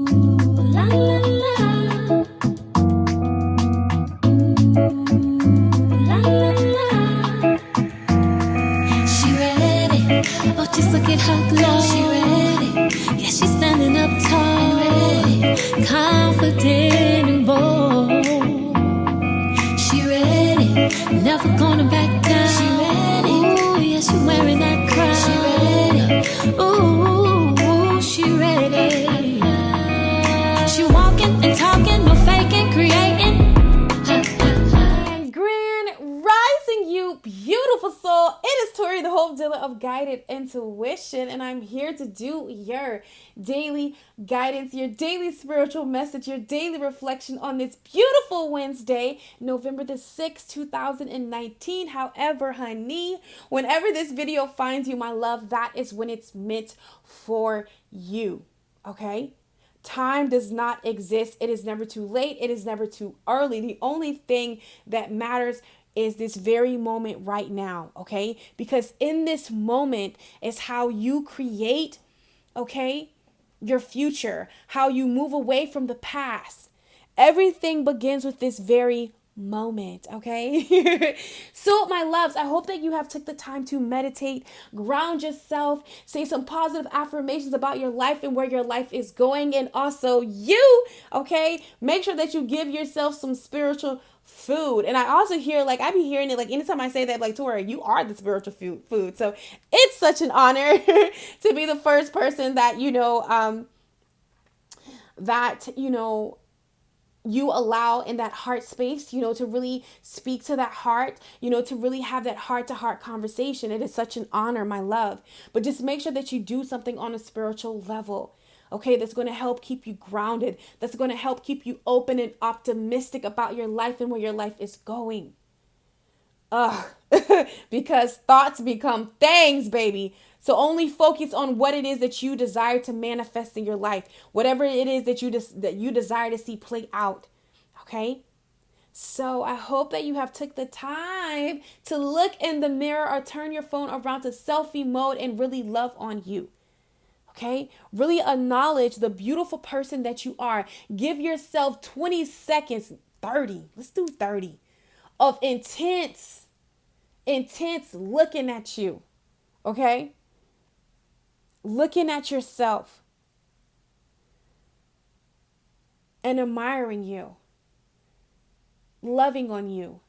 La, la, la. La, la, la. She ready. Oh, just look at her glow. She ready. Yeah, she's standing up tall. Ready. Confident and bold. She ready. Never gonna back down. She ready. Ooh, yeah, she wearing that crown. She ready. Ooh, she ready. She walking and talking, no faking, creating. And grand rising, you beautiful soul. It is Tori, the Hope Dealer of Guided Intuition, and I'm here to do your daily guidance, your daily spiritual message, your daily reflection on this beautiful Wednesday, November the 6th, 2019. However, honey, whenever this video finds you, my love, that is when it's meant for you. Okay? Time does not exist. It is never too late. It is never too early. The only thing that matters is this very moment right now, okay? Because in this moment is how you create, okay, your future, how you move away from the past. Everything begins with this very moment, okay? So my loves, I hope that you have took the time to meditate, ground yourself, say some positive affirmations about your life and where your life is going, and also you, okay? Make sure that you give yourself some spiritual food. And I also hear, like, I be hearing it, like, anytime I say that, like, Tori, you are the spiritual food. So it's such an honor to be the first person that, you allow in that heart space, to really speak to that heart, to really have that heart to heart conversation. It is such an honor, my love. But just make sure that you do something on a spiritual level, okay? That's going to help keep you grounded. That's going to help keep you open and optimistic about your life and where your life is going. Because thoughts become things, baby. So only focus on what it is that you desire to manifest in your life, whatever it is that you desire to see play out. Okay? So I hope that you have took the time to look in the mirror or turn your phone around to selfie mode and really love on you. Okay? Really acknowledge the beautiful person that you are. Give yourself 20 seconds, 30. Let's do 30 of intense looking at you. Okay? Looking at yourself and admiring you, loving on you,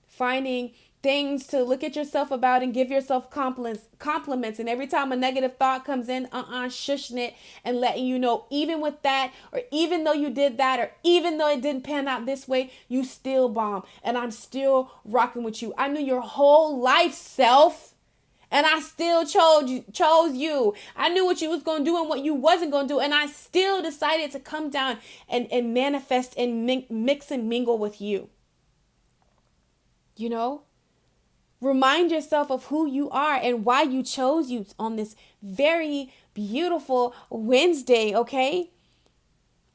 finding things to look at yourself about and give yourself compliments. And every time a negative thought comes in, shushing it and letting you know, even with that, or even though you did that, or even though it didn't pan out this way, you still bomb. And I'm still rocking with you. I knew your whole life, self. And I still chose you. I knew what you was going to do and what you wasn't going to do. And I still decided to come down and manifest and mix and mingle with you. Remind yourself of who you are and why you chose you on this very beautiful Wednesday, okay?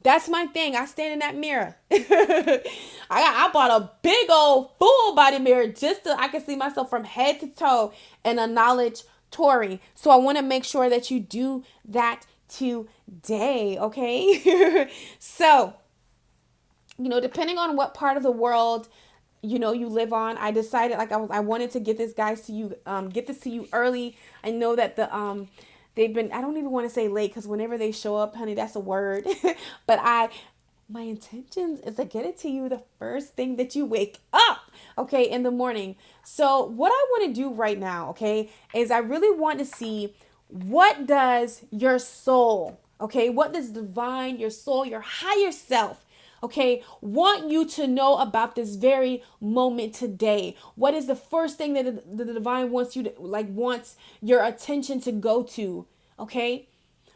That's my thing. I stand in that mirror. I bought a big old full body mirror just so I can see myself from head to toe and acknowledge Tori. So I want to make sure that you do that today, okay? So, depending on what part of the world you live on, I decided I wanted to get this to you early. I know that they've been, I don't even want to say late, because whenever they show up, honey, that's a word. But my intentions is to get it to you the first thing that you wake up, okay, in the morning. So what I want to do right now, okay, is I really want to see, what does your soul, okay, what does divine, your soul, your higher self, okay, want you to know about this very moment today? What is the first thing that the divine wants you to, wants your attention to go to? Okay?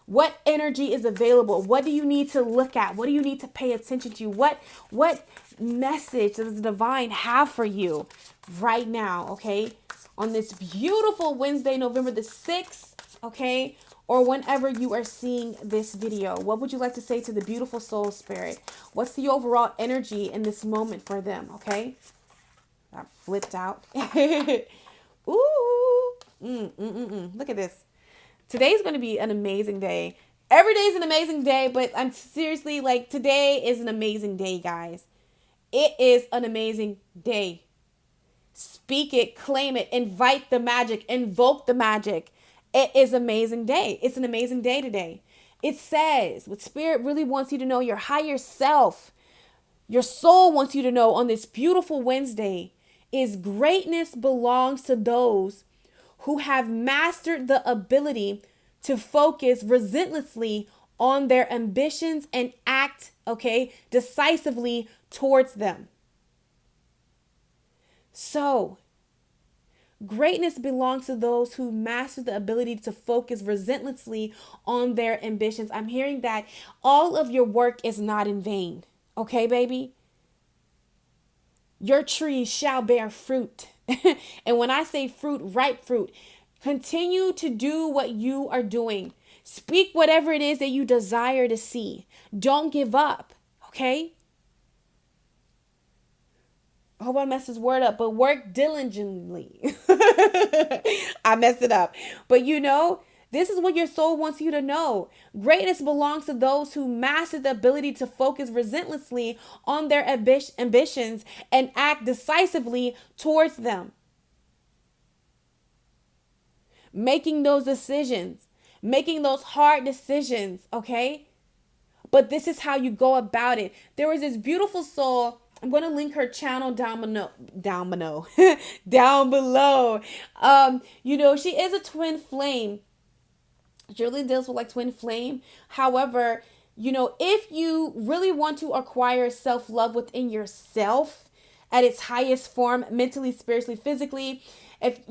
What energy is available? What do you need to look at? What do you need to pay attention to? What message does the divine have for you right now? Okay? On this beautiful Wednesday, November the 6th, okay? Or whenever you are seeing this video, what would you like to say to the beautiful soul spirit? What's the overall energy in this moment for them, okay? I flipped out. Ooh. Look at this. Today's going to be an amazing day. Every day is an amazing day, but I'm seriously like, today is an amazing day, guys. It is an amazing day. Speak it, claim it, invite the magic, invoke the magic. It is an amazing day. It's an amazing day today. It says what Spirit really wants you to know, your higher self, your soul wants you to know on this beautiful Wednesday, is greatness belongs to those who have mastered the ability to focus relentlessly on their ambitions and act, okay, decisively towards them. So, greatness belongs to those who master the ability to focus relentlessly on their ambitions. I'm hearing that all of your work is not in vain. Okay, baby? Your tree shall bear fruit. And when I say fruit, ripe fruit, continue to do what you are doing. Speak whatever it is that you desire to see. Don't give up. Okay? I hope I messed this word up, but work diligently. I messed it up. But this is what your soul wants you to know. Greatness belongs to those who master the ability to focus relentlessly on their ambitions and act decisively towards them. Making those decisions, making those hard decisions, okay? But this is how you go about it. There was this beautiful soul. I'm going to link her channel down below. She is a twin flame. She really deals with like twin flame. However, if you really want to acquire self-love within yourself at its highest form, mentally, spiritually, physically, if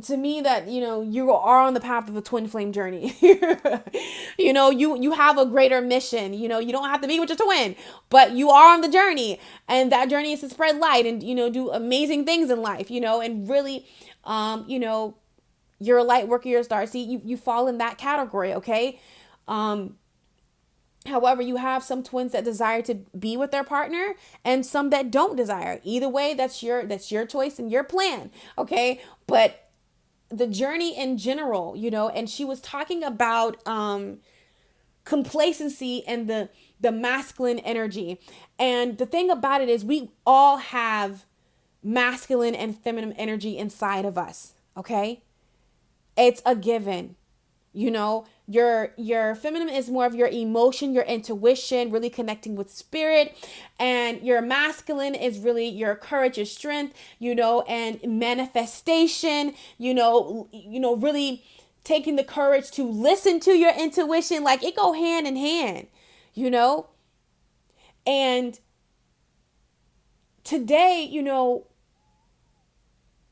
to me that you are on the path of a twin flame journey. You have a greater mission. You don't have to be with your twin, but you are on the journey, and that journey is to spread light and do amazing things in life, and really you're a light worker, you're a star. See, you fall in that category. Okay. However, you have some twins that desire to be with their partner and some that don't desire. Either way, that's your choice and your plan. Okay. But the journey in general, and she was talking about complacency and the masculine energy. And the thing about it is we all have masculine and feminine energy inside of us. Okay? It's a given. Your feminine is more of your emotion, your intuition, really connecting with spirit, and your masculine is really your courage, your strength, and manifestation, really taking the courage to listen to your intuition. Like, it go hand in hand, and today,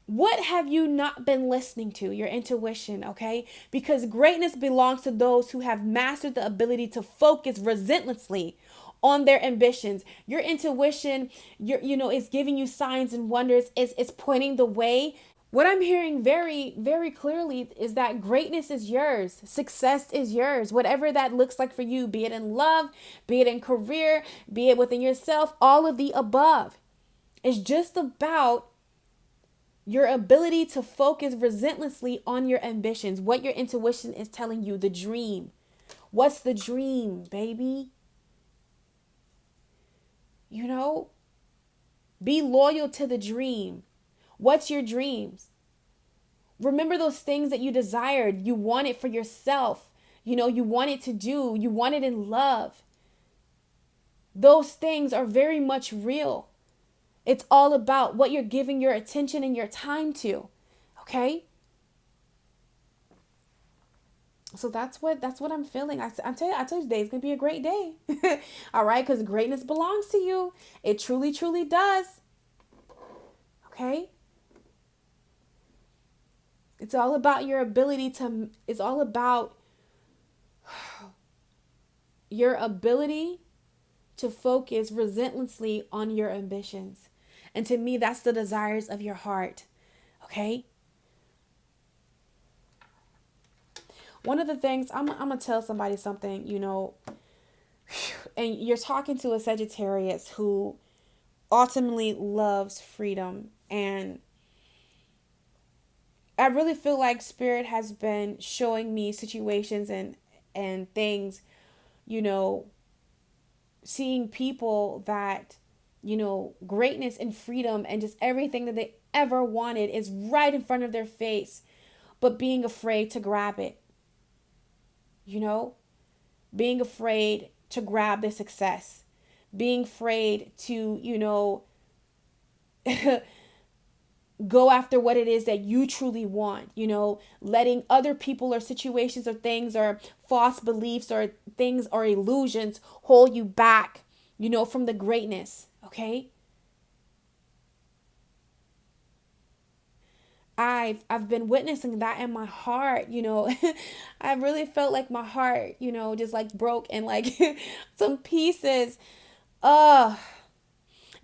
what have you not been listening to? Your intuition, okay? Because greatness belongs to those who have mastered the ability to focus relentlessly on their ambitions. Your intuition, is giving you signs and wonders, is pointing the way. What I'm hearing very, very clearly is that greatness is yours. Success is yours. Whatever that looks like for you, be it in love, be it in career, be it within yourself, all of the above. It's just about your ability to focus relentlessly on your ambitions, what your intuition is telling you, the dream. What's the dream, baby? Be loyal to the dream. What's your dreams? Remember those things that you desired, you wanted for yourself, you wanted to do, you wanted in love. Those things are very much real. It's all about what you're giving your attention and your time to. Okay? So that's what I'm feeling. I tell you today is going to be a great day. All right? Because greatness belongs to you. It truly, truly does. Okay? It's all about your ability it's all about your ability to focus relentlessly on your ambitions. And to me, that's the desires of your heart. Okay? One of the things, I'm going to tell somebody something, and you're talking to a Sagittarius who ultimately loves freedom. And I really feel like Spirit has been showing me situations and things, you know, seeing people that, greatness and freedom and just everything that they ever wanted is right in front of their face, but being afraid to grab it, you know, being afraid to grab the success, being afraid to, go after what it is that you truly want, letting other people or situations or things or false beliefs or things or illusions hold you back, from the greatness, okay? I've been witnessing that in my heart, I really felt like my heart, just like broke and like some pieces. Uh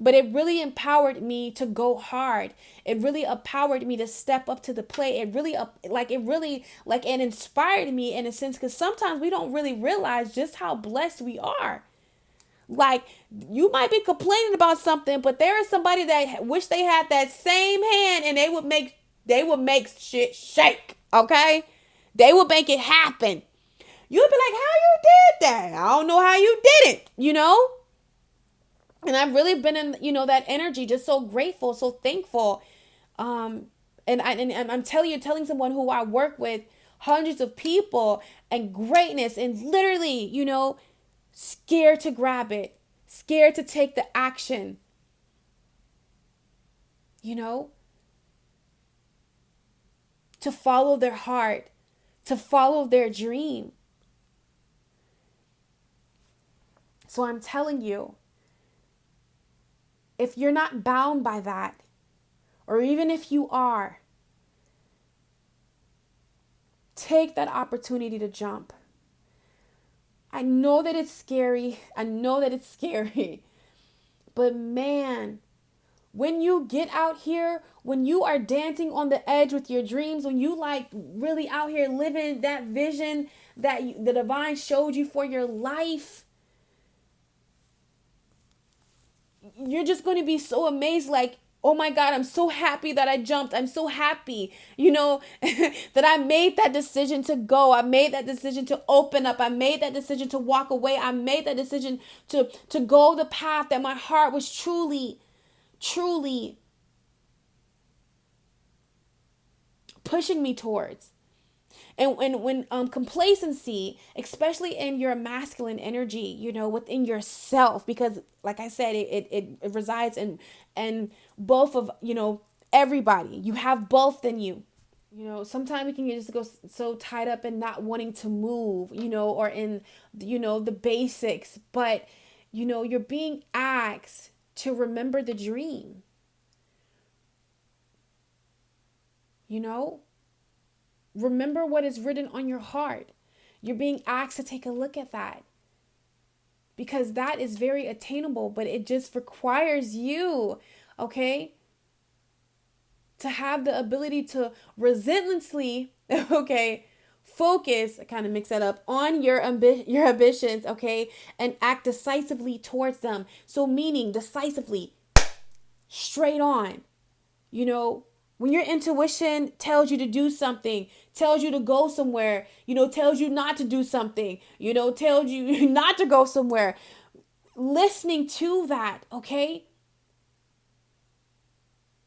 but it really empowered me to go hard. It really empowered me to step up to the plate. It inspired me in a sense, because sometimes we don't really realize just how blessed we are. Like, you might be complaining about something, but there is somebody that wish they had that same hand, and they would make shit shake. Okay, they would make it happen. You'd be like, how you did that? I don't know how you did it. And I've really been in, that energy, just so grateful, so thankful. And I'm telling someone who I work with, hundreds of people, and greatness, and literally, scared to grab it, scared to take the action, to follow their heart, to follow their dream. So I'm telling you, if you're not bound by that, or even if you are, take that opportunity to jump. I know that it's scary. But man, when you get out here, when you are dancing on the edge with your dreams, when you like really out here living that vision that the divine showed you for your life, you're just going to be so amazed, like, oh my God, I'm so happy that I jumped. I'm so happy, that I made that decision to go. I made that decision to open up. I made that decision to walk away. I made that decision to go the path that my heart was truly, truly pushing me towards. And when complacency, especially in your masculine energy, within yourself, because like I said, it resides in both of, everybody. You have both in you. Sometimes we can just go so tied up in not wanting to move, or in, the basics. But, you're being asked to remember the dream. Remember what is written on your heart. You're being asked to take a look at that, because that is very attainable, but it just requires you, okay, to have the ability to relentlessly, okay, focus, I kind of mix that up, on your ambitions, okay, and act decisively towards them. So meaning decisively, straight on, when your intuition tells you to do something, tells you to go somewhere, tells you not to do something, tells you not to go somewhere, listening to that, okay,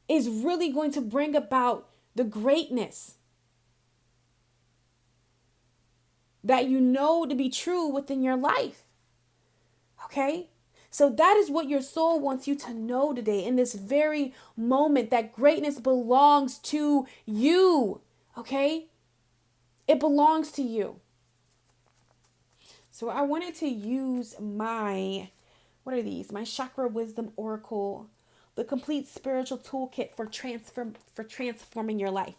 is really going to bring about the greatness that to be true within your life. Okay? So that is what your soul wants you to know today, in this very moment, that greatness belongs to you. Okay? It belongs to you. So I wanted to use what are these? My Chakra Wisdom Oracle, the complete spiritual toolkit for transforming your life.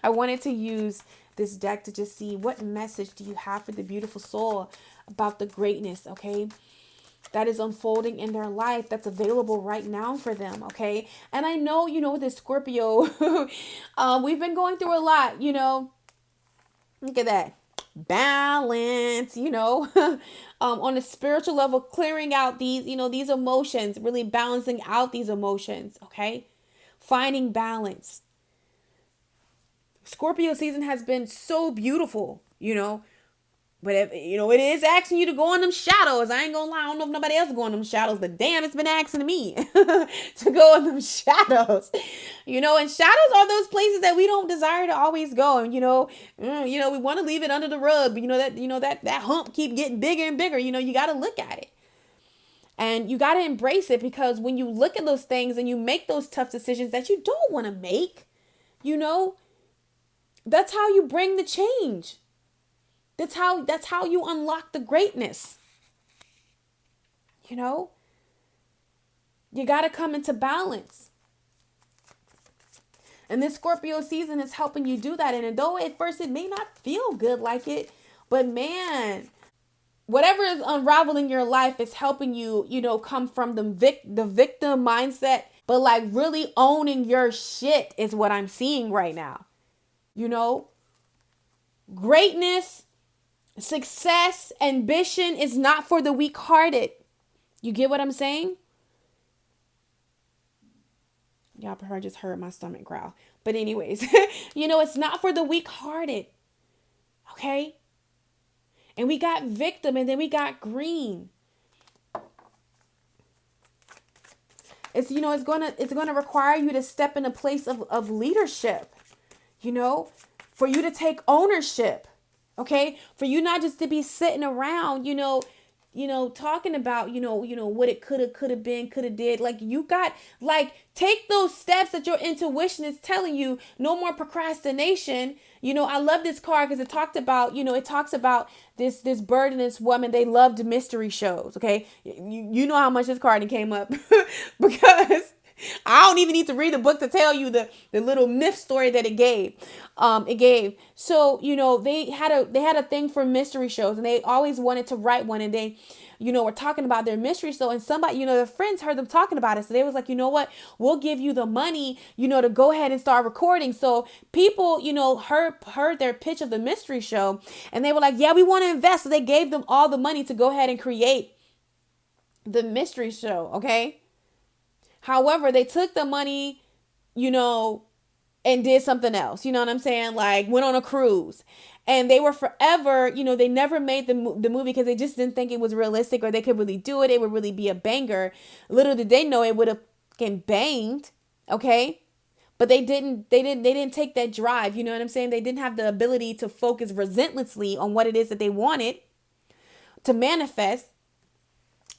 I wanted to use this deck to just see what message do you have for the beautiful soul about the greatness, okay, that is unfolding in their life, that's available right now for them, okay? And I know, this Scorpio, we've been going through a lot, look at that. Balance, on a spiritual level, clearing out these, these emotions, really balancing out these emotions, okay? Finding balance. Scorpio season has been so beautiful, But if, it is asking you to go in them shadows. I ain't gonna lie. I don't know if nobody else go in them shadows, but damn, it's been asking me to go in them shadows. And shadows are those places that we don't desire to always go. And we want to leave it under the rug, but that hump keep getting bigger and bigger. You got to look at it. And you got to embrace it, because when you look at those things and you make those tough decisions that you don't want to make, that's how you bring the change. That's how you unlock the greatness. You got to come into balance. And this Scorpio season is helping you do that. And though at first it may not feel good like it, but man, whatever is unraveling your life is helping you, come from the victim mindset, but like really owning your shit is what I'm seeing right now. Greatness, success, ambition is not for the weak-hearted. You get what I'm saying? Y'all probably just heard my stomach growl. But anyways, it's not for the weak-hearted. Okay? And we got victim, and then we got green. It's gonna require you to step in a place of leadership, for you to take ownership. Okay, for you not just to be sitting around, talking about, what it could have been, could have did. Like, you got, take those steps that your intuition is telling you. No more procrastination. I love this card because it talks about this bird and this woman. They loved mystery shows. Okay, you know how much this card came up because I don't even need to read the book to tell you the little myth story that it gave. So, they had a thing for mystery shows, and they always wanted to write one, and they, were talking about their mystery show, and somebody, their friends heard them talking about it. So they was like, you know what, we'll give you the money, to go ahead and start recording. So people, heard their pitch of the mystery show, and they were like, yeah, we want to invest. So they gave them all the money to go ahead and create the mystery show. Okay. However, they took the money, and did something else. You know what I'm saying? Like, went on a cruise. And they were forever, they never made the movie because they just didn't think it was realistic or they could really do it. It would really be a banger. Little did they know it would have getting banged. Okay? But they didn't take that drive. You know what I'm saying? They didn't have the ability to focus relentlessly on what it is that they wanted to manifest,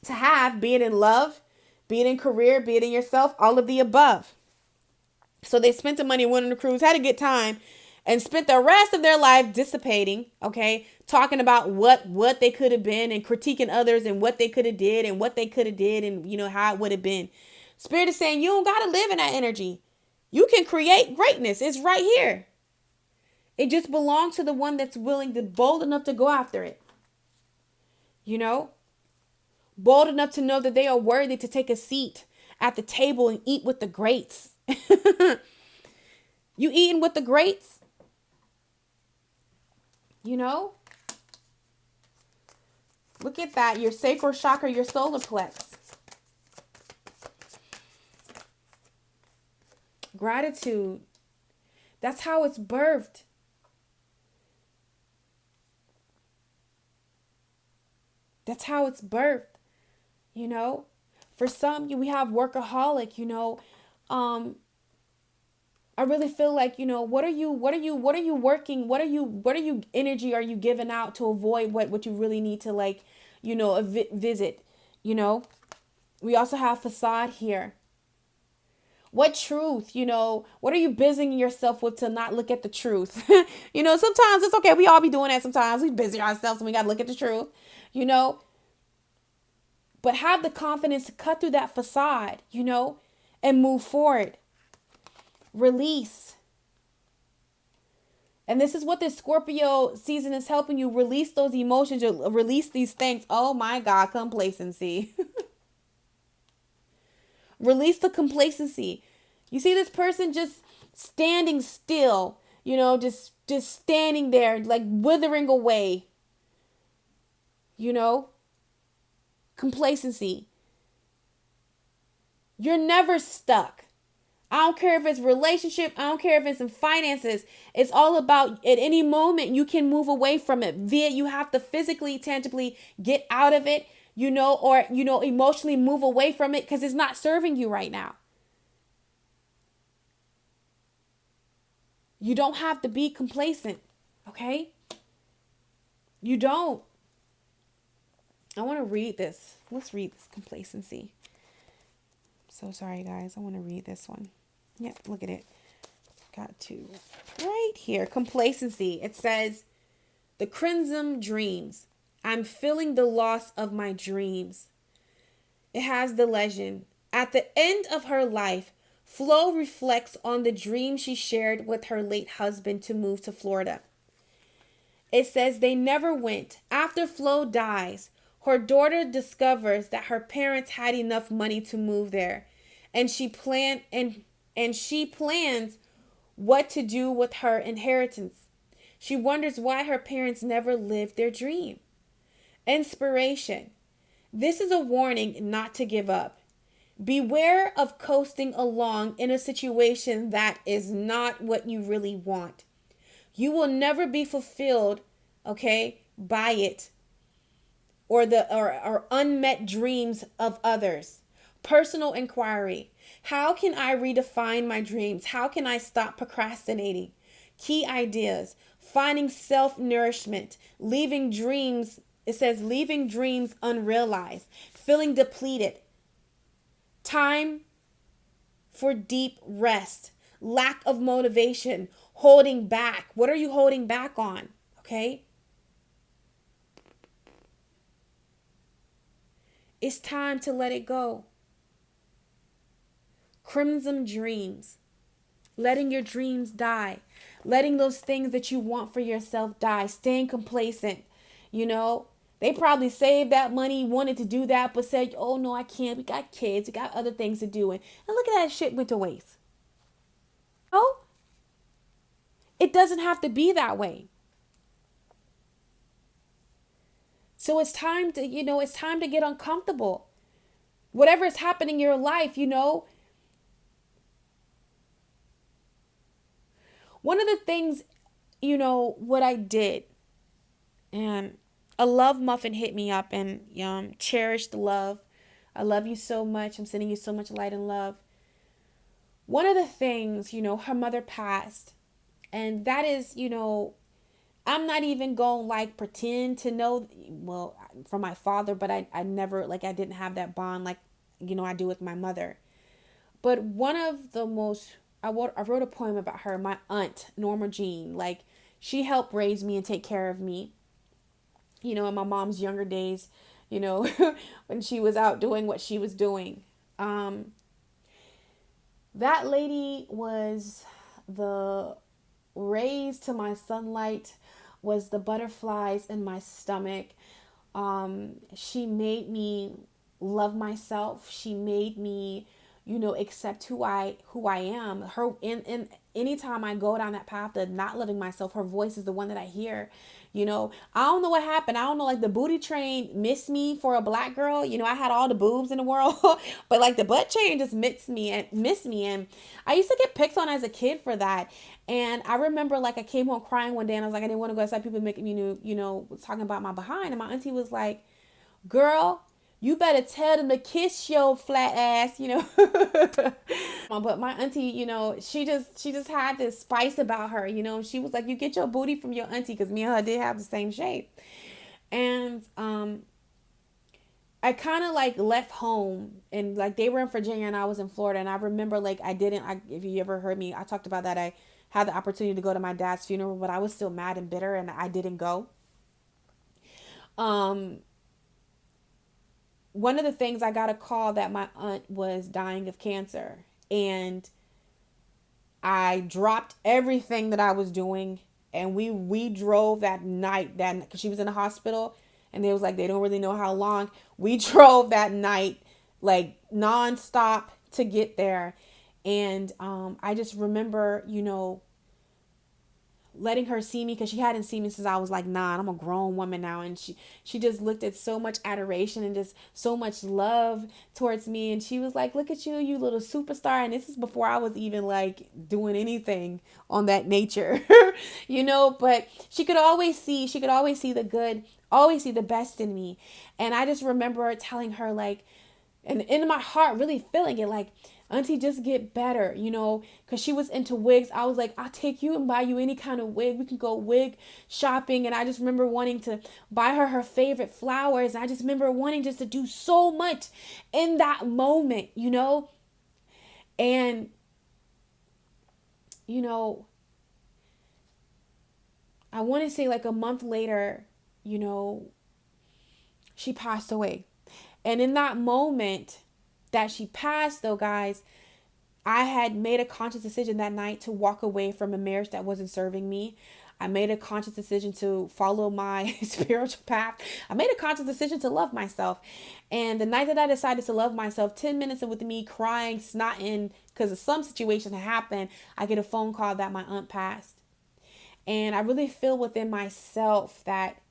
to have, be it in love, be it in career, be it in yourself, all of the above. So they spent the money, went on a cruise, had a good time, and spent the rest of their life dissipating, okay, talking about what they could have been and critiquing others and what they could have did and what they could have did and, how it would have been. Spirit is saying you don't got to live in that energy. You can create greatness. It's right here. It just belongs to the one that's bold enough to go after it. Bold enough to know that they are worthy to take a seat at the table and eat with the greats. You eating with the greats? Look at that. Your sacral chakra, your solar plex. Gratitude. That's how it's birthed. That's how it's birthed. For some, we have workaholic, I really feel like, what are you working? What are you energy are you giving out to avoid what you really need to visit? We also have facade here. What truth, what are you busying yourself with to not look at the truth? Sometimes it's okay. We all be doing that sometimes. We busy ourselves and we got to look at the truth, But have the confidence to cut through that facade, and move forward. Release. And this is what this Scorpio season is helping you release those emotions, release these things. Oh my God, complacency. Release the complacency. You see this person just standing still, just standing there, like withering away. Complacency. You're never stuck. I don't care if it's relationship. I don't care if it's in finances. It's all about at any moment you can move away from it. Via you have to physically, tangibly get out of it, or emotionally move away from it because it's not serving you right now. You don't have to be complacent, okay? You don't. I want to read this. Let's read this complacency. So sorry, guys. I want to read this one. Yep, look at it. Got to. Right here. Complacency. It says, the crimson dreams. I'm feeling the loss of my dreams. It has the legend. At the end of her life, Flo reflects on the dream she shared with her late husband to move to Florida. It says they never went. After Flo dies, her daughter discovers that her parents had enough money to move there, and she plans what to do with her inheritance. She wonders why her parents never lived their dream. Inspiration. This is a warning not to give up. Beware of coasting along in a situation that is not what you really want. You will never be fulfilled, okay, by it or unmet dreams of others. Personal inquiry. How can I redefine my dreams? How can I stop procrastinating? Key ideas. Finding self-nourishment. Leaving dreams. It says leaving dreams unrealized. Feeling depleted. Time for deep rest. Lack of motivation. Holding back. What are you holding back on? Okay? It's time to let it go. Crimson dreams. Letting your dreams die. Letting those things that you want for yourself die. Staying complacent. They probably saved that money, wanted to do that, but said, oh no, I can't. We got kids. We got other things to do. And look at that shit went to waste. No, it doesn't have to be that way. So it's time to, get uncomfortable. Whatever is happening in your life, One of the things, what I did, and a love muffin hit me up and cherished love. I love you so much. I'm sending you so much light and love. One of the things, her mother passed. And that is, I'm not even going to pretend to know, well, from my father, but I never, I didn't have that bond I do with my mother. But one of the most, I wrote a poem about her, my aunt, Norma Jean. She helped raise me and take care of me. In my mom's younger days, when she was out doing what she was doing. That lady was the rays to my sunlight, was the butterflies in my stomach. She made me love myself. She made me, accept who I am. Her in anytime I go down that path of not loving myself, her voice is the one that I hear. I don't know what happened. I don't know, the booty train missed me for a black girl. I had all the boobs in the world, but the butt train just missed me. And I used to get picked on as a kid for that. And I remember I came home crying one day and I was I didn't want to go outside. People making me, talking about my behind. And my auntie was like, girl, you better tell them to kiss your flat ass, But my auntie, she just had this spice about her, She was like, you get your booty from your auntie, because me and her did have the same shape. And I kind of left home, and they were in Virginia and I was in Florida. And I remember if you ever heard me, I talked about that. I had the opportunity to go to my dad's funeral, but I was still mad and bitter and I didn't go. One of the things, I got a call that my aunt was dying of cancer, and I dropped everything that I was doing, and we drove that night, because she was in the hospital, and they was they don't really know how long. We drove that night nonstop to get there. And I just remember, letting her see me, because she hadn't seen me since I was like 9. I'm a grown woman now, and she just looked at so much adoration and just so much love towards me, and she was like, look at you, you little superstar. And this is before I was even like doing anything on that nature. But she could always see the good, always see the best in me. And I just remember telling her, like, and in my heart really feeling it, like, auntie, just get better, because she was into wigs. I was like, I'll take you and buy you any kind of wig. We can go wig shopping. And I just remember wanting to buy her favorite flowers. I just remember wanting just to do so much in that moment, and I want to say like a month later, she passed away. And in that moment that she passed, though, guys, I had made a conscious decision that night to walk away from a marriage that wasn't serving me. I made a conscious decision to follow my spiritual path. I made a conscious decision to love myself. And the night that I decided to love myself, 10 minutes with me crying, snotting, because of some situation that happened, I get a phone call that my aunt passed. And I really feel within myself that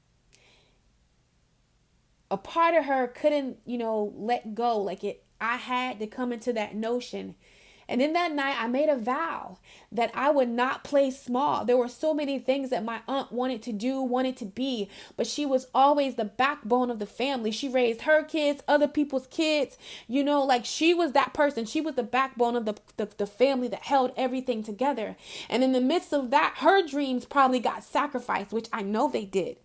a part of her couldn't, let go. Like I had to come into that notion. And in that night, I made a vow that I would not play small. There were so many things that my aunt wanted to do, wanted to be, but she was always the backbone of the family. She raised her kids, other people's kids, like she was that person. She was the backbone of the family that held everything together. And in the midst of that, her dreams probably got sacrificed, which I know they did.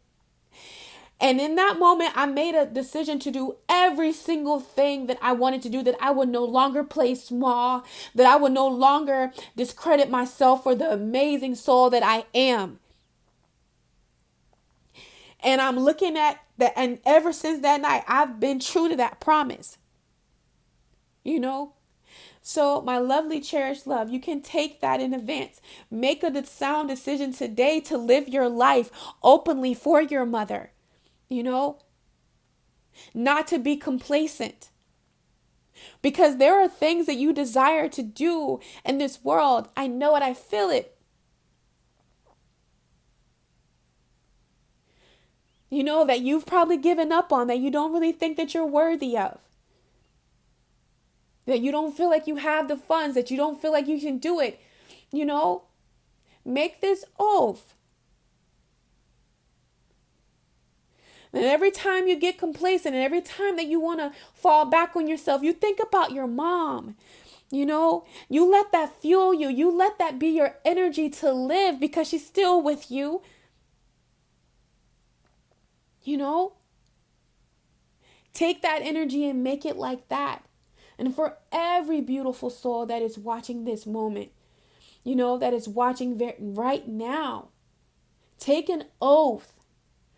And in that moment, I made a decision to do every single thing that I wanted to do, that I would no longer play small, that I would no longer discredit myself for the amazing soul that I am. And I'm looking at that, and ever since that night, I've been true to that promise. So my lovely, cherished love, you can take that in advance. Make a sound decision today to live your life openly for your mother. Not to be complacent, because there are things that you desire to do in this world. I know it. I feel it. That you've probably given up on, that you don't really think that you're worthy of, that you don't feel like you have the funds, that you don't feel like you can do it. Make this oath. And every time you get complacent, and every time that you want to fall back on yourself, you think about your mom. You let that fuel you. You let that be your energy to live, because she's still with you. Take that energy and make it like that. And for every beautiful soul that is watching this moment, that is watching right now, take an oath.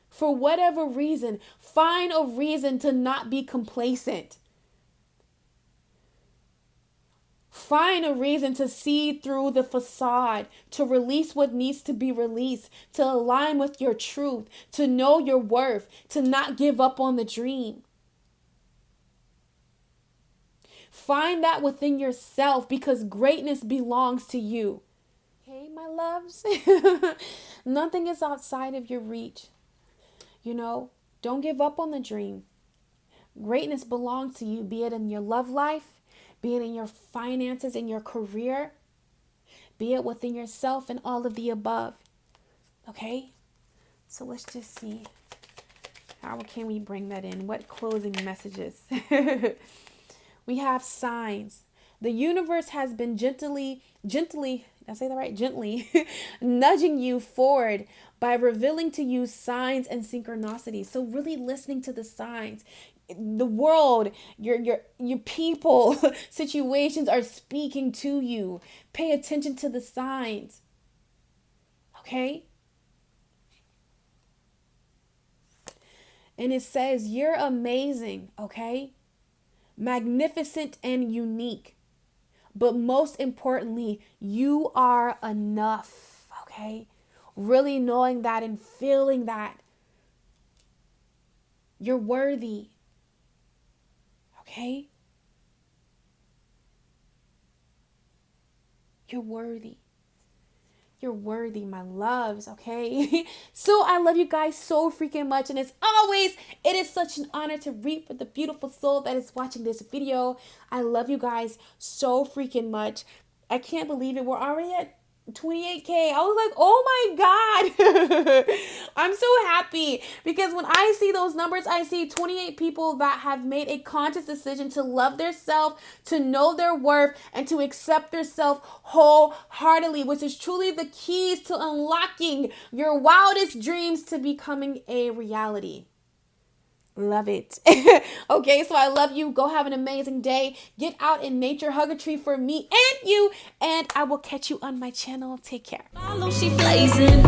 For whatever reason, find a reason to not be complacent. Find a reason to see through the facade, to release what needs to be released, to align with your truth, to know your worth, to not give up on the dream. Find that within yourself, because greatness belongs to you. Okay, my loves? Nothing is outside of your reach. Don't give up on the dream. Greatness belongs to you, be it in your love life, be it in your finances, in your career, be it within yourself, and all of the above. Okay? So let's just see. How can we bring that in? What closing messages? We have signs. The universe has been gently, I say that right? Gently nudging you forward by revealing to you signs and synchronicities. So really listening to the signs. The world, your people, situations are speaking to you. Pay attention to the signs. Okay? And it says, you're amazing, okay? Magnificent and unique. But most importantly, you are enough, okay? Really knowing that and feeling that. You're worthy, okay? You're worthy. You're worthy, my loves, okay? So I love you guys so freaking much. And as always, it is such an honor to read for the beautiful soul that is watching this video. I love you guys so freaking much. I can't believe it. We're already at 28K. I was like, oh my God. I'm so happy because when I see those numbers, I see 28 people that have made a conscious decision to love their self, to know their worth, and to accept their self wholeheartedly, which is truly the keys to unlocking your wildest dreams to becoming a reality. Love it. Okay, so I love you. Go have an amazing day. Get out in nature. Hug a tree for me and you. And I will catch you on my channel. Take care. Follow, she blazing.